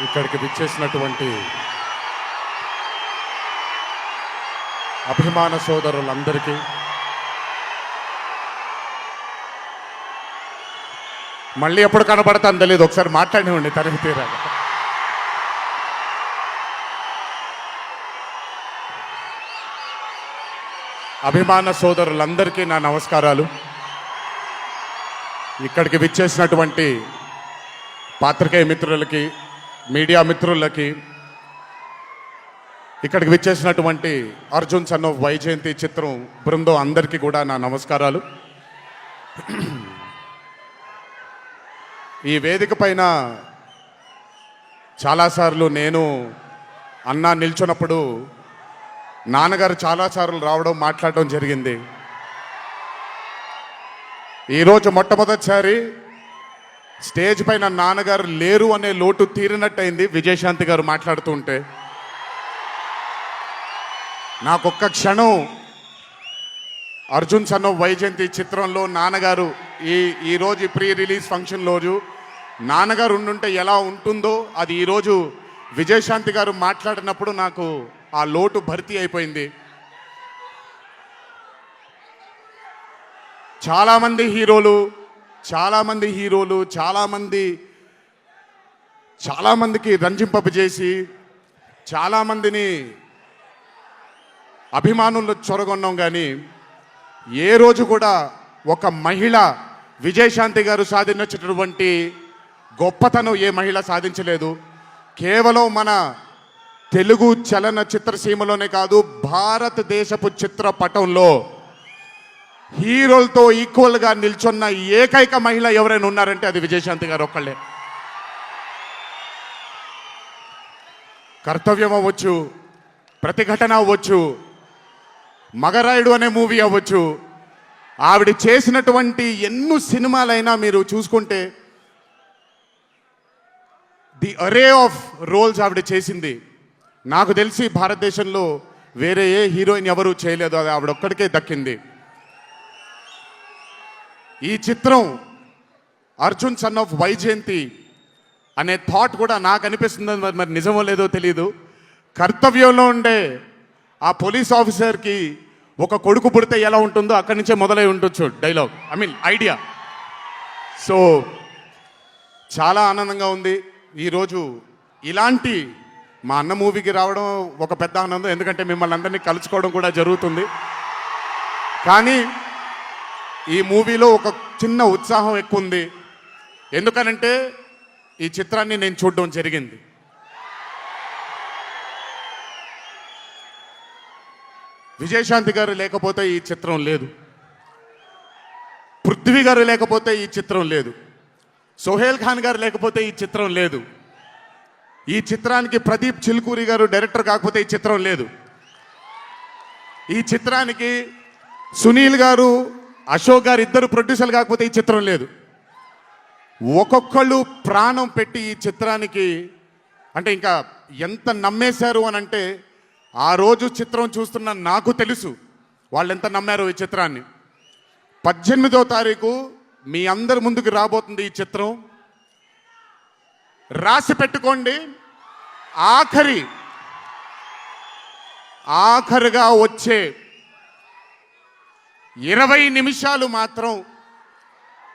ఇక్కడికి విచ్చేసినటువంటి అభిమాన సోదరులందరికీ మళ్ళీ ఎప్పుడు కనబడతాను తెలియదు, ఒకసారి మాట్లాడివ్వండి తనివి తీరాలి. అభిమాన సోదరులందరికీ నా నమస్కారాలు. ఇక్కడికి విచ్చేసినటువంటి పాత్రికేయ మిత్రులకి, మీడియా మిత్రులకి, ఇక్కడికి విచ్చేసినటువంటి అర్జున్ సన్ ఆఫ్ వైజయంతి చిత్రం బృందం అందరికీ కూడా నా నమస్కారాలు. ఈ వేదిక పైన చాలాసార్లు నేను అన్నా నిల్చున్నప్పుడు నాన్నగారు చాలాసార్లు రావడం, మాట్లాడడం జరిగింది. ఈరోజు మొట్టమొదటిసారి స్టేజ్ పైన నాన్నగారు లేరు అనే లోటు తీరినట్టయింది విజయశాంతి గారు మాట్లాడుతుంటే. నాకొక్క క్షణం అర్జున్ సన్ ఆఫ్ వైజయంతి చిత్రంలో నాన్నగారు ఈరోజు ప్రీ రిలీజ్ ఫంక్షన్ రోజు నాన్నగారు ఉండుంటే ఎలా ఉంటుందో అది ఈరోజు విజయశాంతి గారు మాట్లాడినప్పుడు నాకు ఆ లోటు భర్తీ అయిపోయింది. చాలామంది హీరోలు చాలామందికి రంజింపజేసి చాలామందిని అభిమానులు చొరగొన్నాం, కానీ ఏ రోజు కూడా ఒక మహిళ విజయశాంతి గారు సాధించినటువంటి గొప్పతనం ఏ మహిళ సాధించలేదు. కేవలం మన తెలుగు చలన చిత్రసీమలోనే కాదు, భారతదేశపు చిత్రపటంలో హీరోలతో ఈక్వల్గా నిల్చున్న ఏకైక మహిళ ఎవరైనా ఉన్నారంటే అది విజయశాంతి గారు ఒక్కళ్ళే. కర్తవ్యం అవ్వచ్చు, ప్రతిఘటన అవ్వచ్చు, మగరాయుడు అనే మూవీ అవ్వచ్చు, ఆవిడ చేసినటువంటి ఎన్నో సినిమాలైనా మీరు చూసుకుంటే ది అరే ఆఫ్ రోల్స్ ఆవిడ చేసింది. నాకు తెలిసి భారతదేశంలో వేరే ఏ హీరోయిన్ ఎవరు చేయలేదు, అది ఆవిడ ఒక్కడికే దక్కింది. ఈ చిత్రం అర్జున్ సన్ ఆఫ్ వైజయంతి అనే థాట్ కూడా నాకు అనిపిస్తుంది, మరి నిజమో లేదో తెలియదు. కర్తవ్యంలో ఉండే ఆ పోలీస్ ఆఫీసర్కి ఒక కొడుకు పుడితే ఎలా ఉంటుందో అక్కడి నుంచే మొదలై ఉండొచ్చు డైలాగ్, ఐడియా. సో చాలా ఆనందంగా ఉంది ఈరోజు ఇలాంటి మా అన్న మూవీకి రావడం ఒక పెద్ద ఆనందం, ఎందుకంటే మిమ్మల్ని అందరినీ కలుసుకోవడం కూడా జరుగుతుంది. కానీ ఈ మూవీలో ఒక చిన్న ఉత్సాహం ఎక్కువ ఉంది. ఎందుకనంటే ఈ చిత్రాన్ని నేను చూడడం జరిగింది. విజయశాంతి గారు లేకపోతే ఈ చిత్రం లేదు, పృథ్వీ గారు లేకపోతే ఈ చిత్రం లేదు, సోహేల్ ఖాన్ గారు లేకపోతే ఈ చిత్రం లేదు, ఈ చిత్రానికి ప్రదీప్ చిల్కూరి గారు డైరెక్టర్ కాకపోతే ఈ చిత్రం లేదు, ఈ చిత్రానికి సునీల్ గారు, అశోక్ గారు ఇద్దరు ప్రొడ్యూసర్లు కాకపోతే ఈ చిత్రం లేదు. ఒక్కొక్కళ్ళు ప్రాణం పెట్టి ఈ చిత్రానికి, అంటే ఇంకా ఎంత నమ్మేశారు అని అంటే, ఆ రోజు చిత్రం చూస్తున్న నాకు తెలుసు వాళ్ళు ఎంత నమ్మారో ఈ చిత్రాన్ని. 18వ తారీఖు మీ అందరి ముందుకు రాబోతుంది ఈ చిత్రం. రాసి పెట్టుకోండి, ఆఖరిగా వచ్చే 20 నిమిషాలు మాత్రం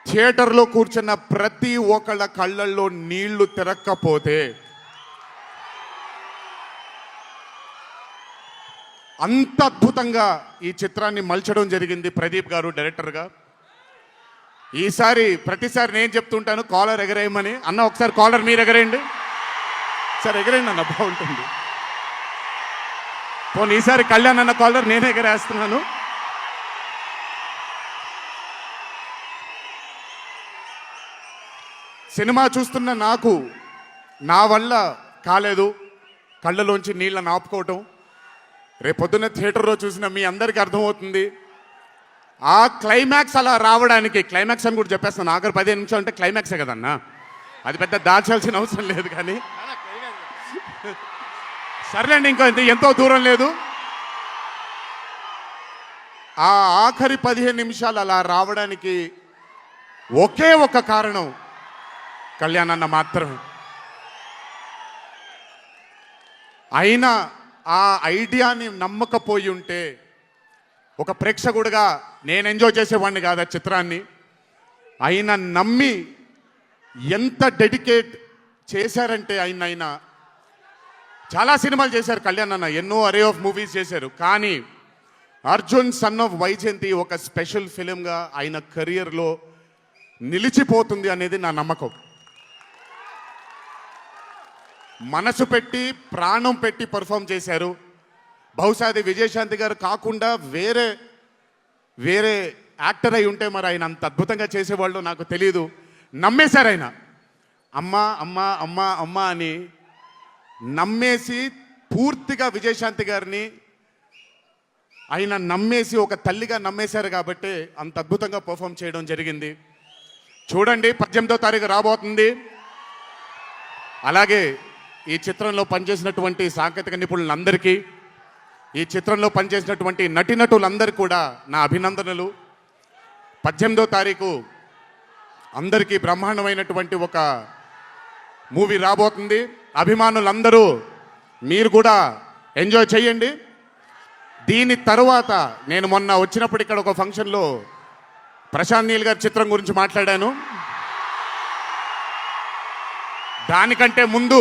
థియేటర్లో కూర్చున్న ప్రతి ఒక్కళ్ళ కళ్ళల్లో నీళ్లు తిరక్కపోతే, అంత అద్భుతంగా ఈ చిత్రాన్ని మలచడం జరిగింది ప్రదీప్ గారు డైరెక్టర్గా. ప్రతిసారి నేను చెప్తుంటాను కాలర్ ఎగరేయమని. అన్న ఒకసారి కాలర్ మీరు ఎగరేయండి సార్, ఎగరేయండి అన్న, బాగుంటుంది. పోనీ ఈసారి కళ్యాణ్ అన్న కాలర్ నేనే ఎగరేస్తున్నాను. సినిమా చూస్తున్న నాకు నా వల్ల కాలేదు కళ్ళలోంచి నీళ్ళని ఆపుకోవటం. రేపొద్దున్న థియేటర్లో చూసిన మీ అందరికీ అర్థమవుతుంది. ఆ క్లైమాక్స్ అలా రావడానికి, క్లైమాక్స్ అని కూడా చెప్పేస్తాను, ఆఖరి 15 నిమిషాలు అంటే క్లైమాక్సే కదన్నా, అది పెద్ద దాచాల్సిన అవసరం లేదు. కానీ సర్లేండి, ఇంకో ఎంతో దూరం లేదు. ఆ ఆఖరి 15 నిమిషాలు అలా రావడానికి ఒకే ఒక కారణం కళ్యాణ్ అన్న మాత్రమే. అయినా ఆ ఐడియాని నమ్మకపోయి ఉంటే ఒక ప్రేక్షకుడిగా నేను ఎంజాయ్ చేసేవాడిని కాదు ఆ చిత్రాన్ని. అయినా నమ్మి ఎంత డెడికేట్ చేశారంటే ఆయన చాలా సినిమాలు చేశారు కళ్యాణ్ అన్న, ఎన్నో అరే ఆఫ్ మూవీస్ చేశారు. కానీ అర్జున్ సన్ ఆఫ్ వైజయంతి ఒక స్పెషల్ ఫిలింగా ఆయన కెరియర్లో నిలిచిపోతుంది అనేది నా నమ్మకం. మనసు పెట్టి ప్రాణం పెట్టి పర్ఫామ్ చేశారు. బహుశా అది విజయశాంతి గారు కాకుండా వేరే యాక్టర్ అయి ఉంటే మరి ఆయన అంత అద్భుతంగా చేసేవాళ్ళు నాకు తెలియదు. నమ్మేశారు ఆయన. అమ్మా అమ్మా అమ్మా అమ్మా అని నమ్మేసి పూర్తిగా విజయశాంతి గారిని ఆయన నమ్మేసి ఒక తల్లిగా నమ్మేశారు కాబట్టి అంత అద్భుతంగా పర్ఫామ్ చేయడం జరిగింది. చూడండి 18వ తారీఖు రాబోతుంది. అలాగే ఈ చిత్రంలో పనిచేసినటువంటి సాంకేతిక నిపుణులందరికీ, ఈ చిత్రంలో పనిచేసినటువంటి నటీనటులందరికీ కూడా నా అభినందనలు. 18వ తారీఖు అందరికీ బ్రహ్మాండమైనటువంటి ఒక మూవీ రాబోతుంది. అభిమానులందరూ మీరు కూడా ఎంజాయ్ చేయండి. దీని తరువాత నేను మొన్న వచ్చినప్పుడు ఇక్కడ ఒక ఫంక్షన్లో ప్రశాంత్ నీల్ గారి చిత్రం గురించి మాట్లాడాను. దానికంటే ముందు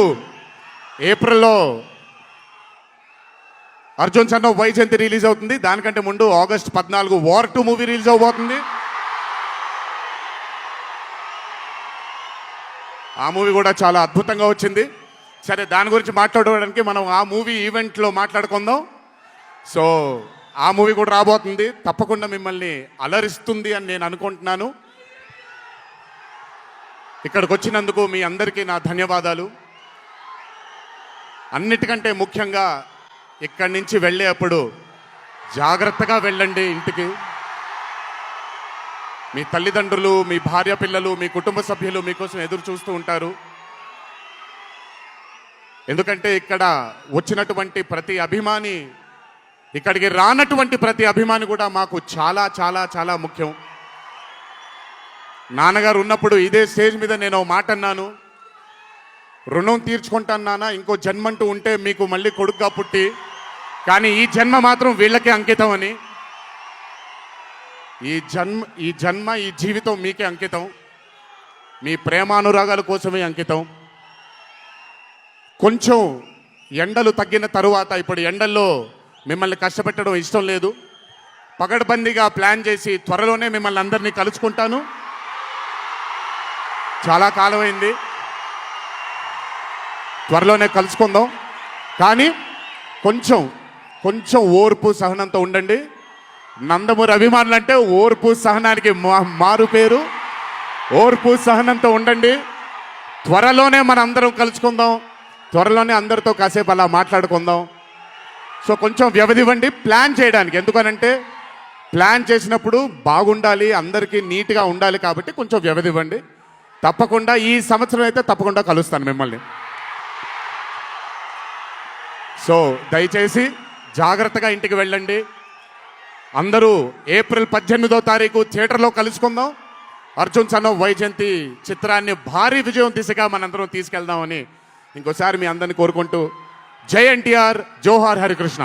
ఏప్రిల్లో Arjun son of Vyjayanthi release అవుతుంది. దానికంటే ముందు ఆగస్ట్ 14 వార్ 2 మూవీ రిలీజ్ అవబోతుంది. ఆ మూవీ కూడా చాలా అద్భుతంగా వచ్చింది. సరే, దాని గురించి మాట్లాడడానికి మనం ఆ మూవీ ఈవెంట్లో మాట్లాడుకుందాం. సో ఆ మూవీ కూడా రాబోతుంది. తప్పకుండా మిమ్మల్ని అలరిస్తుంది అని నేను అనుకుంటున్నాను. ఇక్కడికి వచ్చినందుకు మీ అందరికీ నా ధన్యవాదాలు. అన్నిటికంటే ముఖ్యంగా ఇక్కడి నుంచి వెళ్ళేటప్పుడు జాగ్రత్తగా వెళ్ళండి ఇంటికి. మీ తల్లిదండ్రులు, మీ భార్య పిల్లలు, మీ కుటుంబ సభ్యులు మీకోసం ఎదురు చూస్తూ ఉంటారు. ఎందుకంటే ఇక్కడ వచ్చినటువంటి ప్రతి అభిమాని, ఇక్కడికి రానటువంటి ప్రతి అభిమాని కూడా మాకు చాలా చాలా చాలా ముఖ్యం. నాన్నగారు ఉన్నప్పుడు ఇదే స్టేజ్ మీద నేను మాట అన్నాను, రుణం తీర్చుకుంటాను నాన్న, ఇంకో జన్మంటూ ఉంటే మీకు మళ్ళీ కొడుకుగా పుట్టి, కానీ ఈ జన్మ మాత్రం వీళ్ళకే అంకితం అని. ఈ జన్మ ఈ జీవితం మీకే అంకితం, మీ ప్రేమానురాగాల కోసమే అంకితం. కొంచెం ఎండలు తగ్గిన తరువాత, ఇప్పుడు ఎండల్లో మిమ్మల్ని కష్టపెట్టడం ఇష్టం లేదు, పగడ్బందీగా ప్లాన్ చేసి త్వరలోనే మిమ్మల్ని అందరినీ కలుసుకుంటాను. చాలా కాలమైంది, త్వరలోనే కలుసుకుందాం. కానీ కొంచెం ఓర్పు సహనంతో ఉండండి. నందమూరి అభిమానులు అంటే ఓర్పు సహనానికి మారు పేరు. ఓర్పు సహనంతో ఉండండి. త్వరలోనే మనం అందరం కలుసుకుందాం, త్వరలోనే అందరితో కాసేపు అలా మాట్లాడుకుందాం. సో కొంచెం వ్యవధి ఇవ్వండి ప్లాన్ చేయడానికి. ఎందుకనంటే ప్లాన్ చేసినప్పుడు బాగుండాలి, అందరికీ నీట్గా ఉండాలి, కాబట్టి కొంచెం వ్యవధి ఇవ్వండి. తప్పకుండా ఈ సంవత్సరం అయితే తప్పకుండా కలుస్తాను మిమ్మల్ని. సో దయచేసి జాగ్రత్తగా ఇంటికి వెళ్ళండి. అందరూ ఏప్రిల్ 18వ తారీఖు థియేటర్లో కలుసుకుందాం. అర్జున్ సన్ ఆఫ్ వైజయంతి చిత్రాన్ని భారీ విజయం దిశగా మనందరం తీసుకెళ్దామని ఇంకోసారి మీ అందరిని కోరుకుంటూ, జై ఎన్టీఆర్, జోహార్ హరికృష్ణ.